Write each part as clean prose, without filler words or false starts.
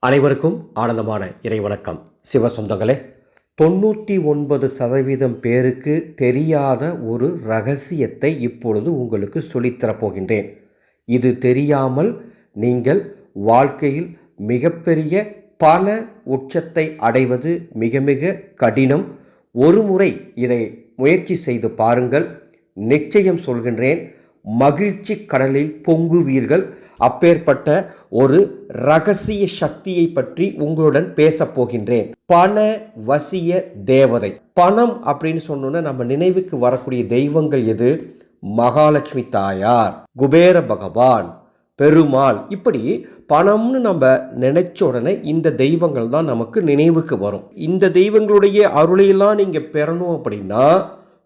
அனைவருக்கும் ஆனந்தமான இறைவணக்கம். சிவ சொந்தங்களே, 99% பேருக்கு தெரியாத ஒரு ரகசியத்தை இப்பொழுது உங்களுக்கு சொல்லித்தரப்போகின்றேன். இது தெரியாமல் நீங்கள் வாழ்க்கையில் மிகப்பெரிய பண உச்சத்தை அடைவது மிக மிக கடினம். ஒரு முறை இதை முயற்சி செய்து பாருங்கள். நிச்சயம் சொல்கின்றேன், மகிழ்ச்சி கடலில் பொங்குவீர்கள். அப்பேற்பட்ட ஒரு ரகசிய சக்தியை பற்றி உங்களுடன் பேசப் போகின்றேன். பண வசிய தேவதை. பணம் அப்படின்னு சொன்னோன்னா நம்ம நினைவுக்கு வரக்கூடிய தெய்வங்கள் எது? மகாலட்சுமி தாயார், குபேர பகவான், பெருமாள். இப்படி பணம்னு நம்ம நினைச்ச உடனே இந்த தெய்வங்கள் தான் நமக்கு நினைவுக்கு வரும். இந்த தெய்வங்களுடைய அருளையெல்லாம் நீங்கள் பெறணும் அப்படின்னா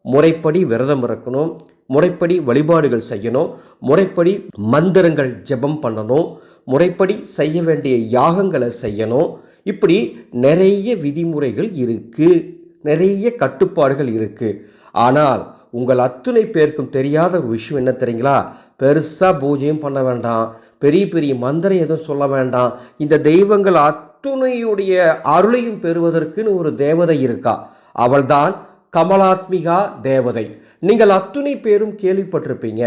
முறைப்படி விரதம் இருக்கணும், முறைப்படி வழிபாடுகள் செய்யணும், முறைப்படி மந்திரங்கள் ஜெபம் பண்ணணும், முறைப்படி செய்ய வேண்டிய யாகங்களை செய்யணும். இப்படி நிறைய விதிமுறைகள் இருக்குது, நிறைய கட்டுப்பாடுகள் இருக்குது. ஆனால் உங்கள் அத்துணை பேருக்கும் தெரியாத ஒரு விஷயம் என்ன தெரியுங்களா? பெருசாக பூஜையும் பண்ண வேண்டாம், பெரிய பெரிய மந்திரம் எதுவும் சொல்ல வேண்டாம். இந்த தெய்வங்கள் அத்துணையுடைய அருளையும் பெறுவதற்குன்னு ஒரு தேவதை இருக்கா. அவள்தான் கமலாத்மிகா தேவதை. நீங்கள் அத்துணை பேரும் கேள்விப்பட்டிருப்பீங்க,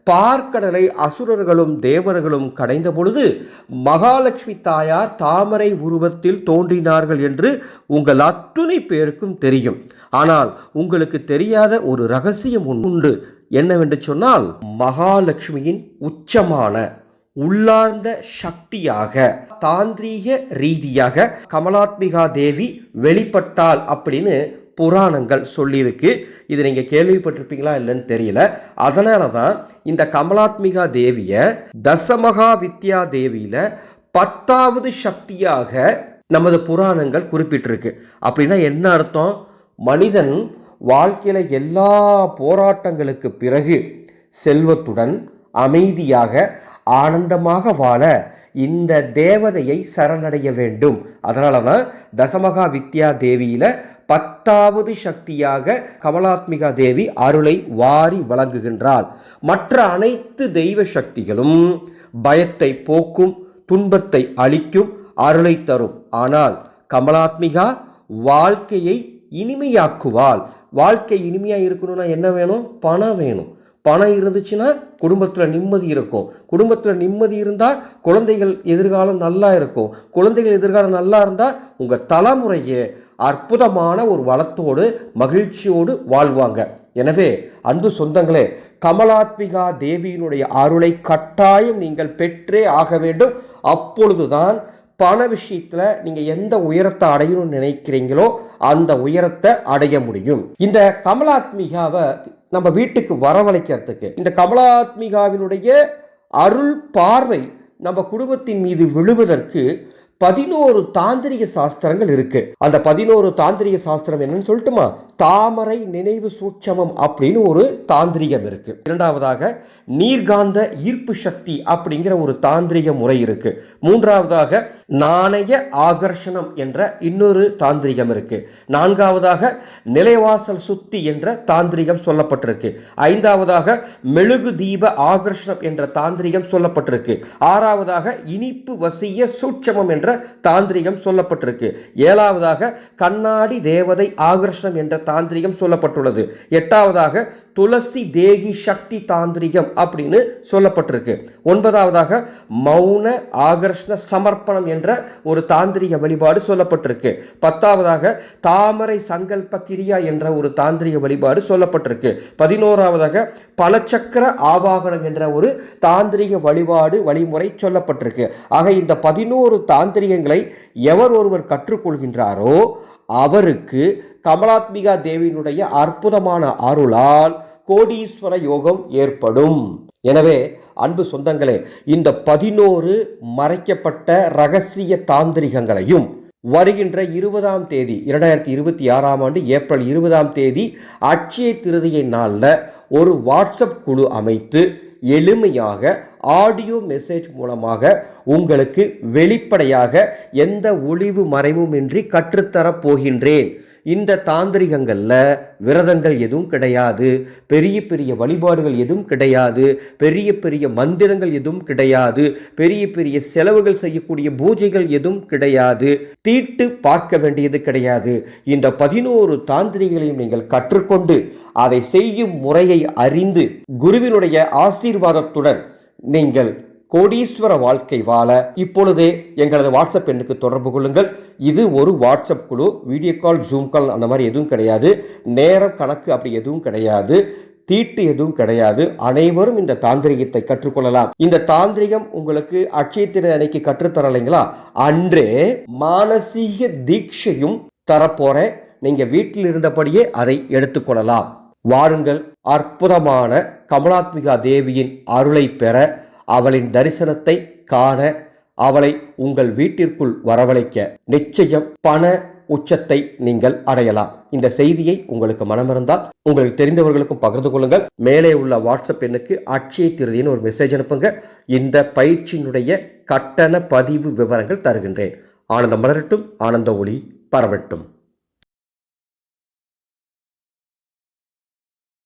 பார்க்கடலை அசுரர்களும் தேவர்களும் கடைந்த பொழுது மகாலட்சுமி தாயார் தாமரை உருவத்தில் தோன்றினார்கள் என்று உங்கள் அத்துணை பேருக்கும் தெரியும். ஆனால் உங்களுக்கு தெரியாத ஒரு ரகசியம் உண்டு. என்னவென்று சொன்னால், மகாலட்சுமியின் உச்சமான உள்ளார்ந்த சக்தியாக தாந்திரீக ரீதியாக கமலாத்மிகா தேவி வெளிப்பட்டாள் அப்படின்னு புராணங்கள் சொல்லியிருக்கு. இது நீங்கள் கேள்விப்பட்டிருப்பீங்களா இல்லைன்னு தெரியல. அதனால தான் இந்த கமலாத்மிகா தேவியை தசமகா வித்யா தேவியில் 10வது சக்தியாக நமது புராணங்கள் குறிப்பிட்டிருக்கு. அப்படின்னா என்ன அர்த்தம்? மனிதன் வாழ்க்கையில் எல்லா போராட்டங்களுக்கு பிறகு செல்வத்துடன் அமைதியாக ஆனந்தமாக வாழ இந்த தேவதையை சரணடைய வேண்டும். அதனால தான் தசமகா வித்யா தேவியில் 10வது சக்தியாக கமலாத்மிகா தேவி அருளை வாரி வழங்குகின்றாள். மற்ற அனைத்து தெய்வ சக்திகளும் பயத்தை போக்கும், துன்பத்தை அளிக்கும், அருளை தரும். ஆனால் கமலாத்மிகா வாழ்க்கையை இனிமையாக்குவாள். வாழ்க்கை இனிமையாக இருக்கணும்னா என்ன வேணும்? பணம் வேணும். பணம் இருந்துச்சுன்னா குடும்பத்தில் நிம்மதி இருக்கும். குடும்பத்தில் நிம்மதி இருந்தால் குழந்தைகள் எதிர்காலம் நல்லா இருக்கும். குழந்தைகள் எதிர்காலம் நல்லா இருந்தால் உங்கள் தலைமுறையே அற்புதமான ஒரு வளத்தோடு மகிழ்ச்சியோடு வாழ்வாங்க. எனவே அன்பு சொந்தங்களே, கமலாத்மிகா தேவியினுடைய அருளை கட்டாயம் நீங்கள் பெற்றே ஆக வேண்டும். அப்பொழுதுதான் பண விஷயத்தில் நீங்கள் எந்த உயரத்தை அடையணும்னு நினைக்கிறீங்களோ அந்த உயரத்தை அடைய முடியும். இந்த கமலாத்மிகாவை நம்ம வீட்டுக்கு வரவழைக்கிறதுக்கு, இந்த கமலாத்மிகாவினுடைய அருள் பார்வை நம்ம குடும்பத்தின் மீது விழுவதற்கு 11 தாந்திரிக சாஸ்திரங்கள் இருக்கு. அந்த 11 தாந்திரிக சாஸ்திரம் என்னன்னு சொல்லட்டுமா? தாமரை நினைவு சூட்சமம் அப்படின்னு ஒரு தாந்திரிகம் இருக்கு. இரண்டாவதாக நீர்காந்த ஈர்ப்பு சக்தி அப்படிங்கிற ஒரு தாந்திரிக முறை இருக்கு. மூன்றாவதாக நாணய ஆகர்ஷணம் என்ற இன்னொரு தாந்திரிகம் இருக்கு. நான்காவதாக நிலைவாசல் சுத்தி என்ற தாந்திரிகம் சொல்லப்பட்டிருக்கு. ஐந்தாவதாக மெழுகு தீப ஆகர்ஷணம் என்ற தாந்திரிகம் சொல்லப்பட்டிருக்கு. ஆறாவதாக இனிப்பு வசிய சூட்சமம் என்ற தாந்திரிகம் சொல்லப்பட்டிருக்கு. ஏழாவதாக கண்ணாடி தேவதை ஆகர்ஷணம் என்ற தாந்திரிகம் சொல்லப்பட்டுள்ளது. எட்டாவதாக துளசி தேகி சக்தி தாந்திரிகம் அப்படின்னு சொல்லப்பட்டிருக்கு. ஒன்பதாவதாக மௌன ஆகர்ஷண சமர்ப்பணம் என்ற ஒரு தாந்திரிக வழிபாடு சொல்லப்பட்டிருக்கு. பத்தாவதாக தாமரை சங்கல்ப கிரியா என்ற ஒரு தாந்திரிக வழிபாடு சொல்லப்பட்டிருக்கு. 11ஆவதாக பலச்சக்கர ஆவாகனம் என்ற ஒரு தாந்திரிக வழிபாடு வழிமுறை சொல்லப்பட்டிருக்கு. ஆக இந்த 11 தாந்திரிகங்களை எவர் ஒருவர் கற்றுக்கொள்கின்றாரோ அவருக்கு கமலாத்மிகா தேவியினுடைய அற்புதமான அருளால் கோடீஸ்வர யோகம் ஏற்படும். எனவே அன்பு சொந்தங்களே, இந்த 11 மறைக்கப்பட்ட ரகசிய தாந்திரிகங்களையும் வருகின்ற 20ஆம் தேதி 2026ஆம் ஆண்டு ஏப்ரல் 20ஆம் தேதி அட்சய திருதியை நாளில் ஒரு வாட்ஸ்அப் குழு அமைத்து எளிமையாக ஆடியோ மெசேஜ் மூலமாக உங்களுக்கு வெளிப்படையாக எந்த ஒளிவு மறைவும் இன்றி கற்றுத்தரப் போகின்றேன். இந்த தாந்திரிகங்கள்ல விரதங்கள் எதுவும் கிடையாது, பெரிய பெரிய வழிபாடுகள் எதுவும் கிடையாது, பெரிய பெரிய மந்திரங்கள் எதுவும் கிடையாது, பெரிய பெரிய செலவுகள் செய்யக்கூடிய பூஜைகள் எதுவும் கிடையாது, தீட்டு பார்க்க வேண்டியது கிடையாது. இந்த 11 தாந்திரிகளையும் நீங்கள் கற்றுக்கொண்டு அதை செய்யும் முறையை அறிந்து குருவினுடைய ஆசீர்வாதத்துடன் நீங்கள் கோடீஸ்வர வாழ்க்கை வாழ இப்பொழுதே எங்களது வாட்ஸ்அப் எண்ணுக்கு தொடர்பு கொள்ளுங்கள். இது ஒரு வாட்ஸ்அப் குழு, வீடியோ கால், ஜூம் கால் அந்த மாதிரி எதுவும் கிடையாது, நேரம் கணக்கு அப்படி எதுவும் கிடையாது, தீட்டு எதுவும் கிடையாது. அனைவரும் இந்த தாந்திரிகத்தை கற்றுக்கொள்ளலாம். இந்த தாந்திரிகம் உங்களுக்கு அட்சய திருநாள் அன்னைக்கு கற்றுத்தரலைங்களா, அன்றே மானசீக தீட்சையும் தரப்போறேன். நீங்க வீட்டில் இருந்தபடியே அதை எடுத்துக்கொள்ளலாம். வாருங்கள், அற்புதமான கமலாத்மிகா தேவியின் அருளை பெற, அவளின் தரிசனத்தை காண, அவளை உங்கள் வீட்டிற்குள் வரவழைக்க நிச்சயம் பண உச்சத்தை நீங்கள் அடையலாம். இந்த செய்தியை உங்களுக்கு மனமிருந்தால் உங்களுக்கு தெரிந்தவர்களுக்கும் பகிர்ந்து கொள்ளுங்கள். மேலே உள்ள வாட்ஸ்அப் எண்ணுக்கு அட்சய திருதின்னு ஒரு மெசேஜ் அனுப்புங்க. இந்த பயிற்சியினுடைய கட்டண பதிவு விவரங்கள் தருகின்றேன். ஆனந்தம் மலரட்டும், ஆனந்த ஒளி பரவட்டும்.